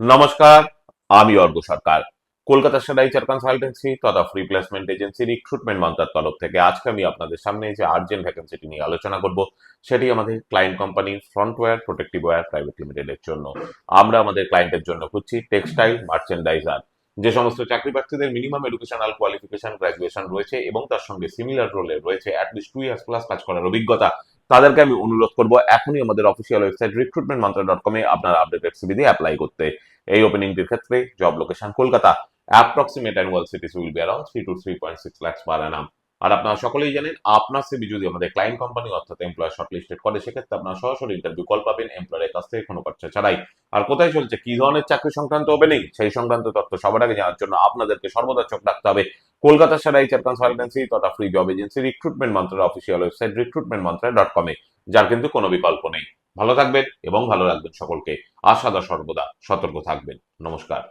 নমস্কার, আমি অর্ঘ সরকার। কলকাতা স্টাডাইচার কনসালটেন্সি তথা ফ্রি প্লেসমেন্ট এজেন্সি রিক্রুটমেন্ট মন্ত্রার তরফ থেকে আজকে আমি আপনাদের সামনে যে আর্জেন্ট ভ্যাকেন্সিটি নিয়ে আলোচনা করব, সেটি আমাদের client company frontwear protective wear private লিমিটেডের জন্য। আমরা আমাদের ক্লায়েন্টের জন্য খুঁজছি টেক্সটাইল মার্চেন্ডাইজার। যে সমস্ত চাকরি প্রার্থীদের মিনিমাম এডুকেশনাল কোয়ালিফিকেশন গ্রাজুয়েশন রয়েছে এবং তার সঙ্গে সিমিলার রোলে রয়েছে অ্যাটলিস্ট 2 ইয়ার্স প্লাস কাজ করার অভিজ্ঞতা, তাদেরকে আমি অনুরোধ করব এখনই আমাদের official website recruitment mantra .com এ আপনার আপডেটেড সিভি দিয়ে অ্যাপ্লাই করতে। এই ওপেনিংটির ক্ষেত্রে job location Kolkata. Approximate annual CTC will be around 3 to 3.6 lakhs পার অ্যানাম। আর আপনারা সকলেই জানেন, আপনার সিভি যদি আমাদের ক্লায়েন্ট কোম্পানি অর্থাৎ এমপ্লয়ার শর্টলিস্টেড করে, সেক্ষেত্রে আপনারা সরাসরি ইন্টারভিউ কল পাবেন এমপ্লয়ারের কাছ থেকে কোনো খরচা ছাড়াই। আর কোথায় চলছে, কি ধরনের চাকরি সংক্রান্ত ওপেনিং, সেই সংক্রান্ত তথ্য সবার আগে জানার জন্য আপনাদেরকে সর্বদা চোখ রাখতে হবে কলকাতা স্টাডাইচার কনসালটেন্সি তথা ফ্রি জব এজেন্সি রিক্রুটমেন্ট মন্ত্রের official website recruitment mantra .com এ, যার কিন্তু কোনো বিকল্প নেই। ভালো থাকবেন এবং ভালো রাখবেন সকলকে। আর সদা সর্বদা সতর্ক থাকবেন। নমস্কার।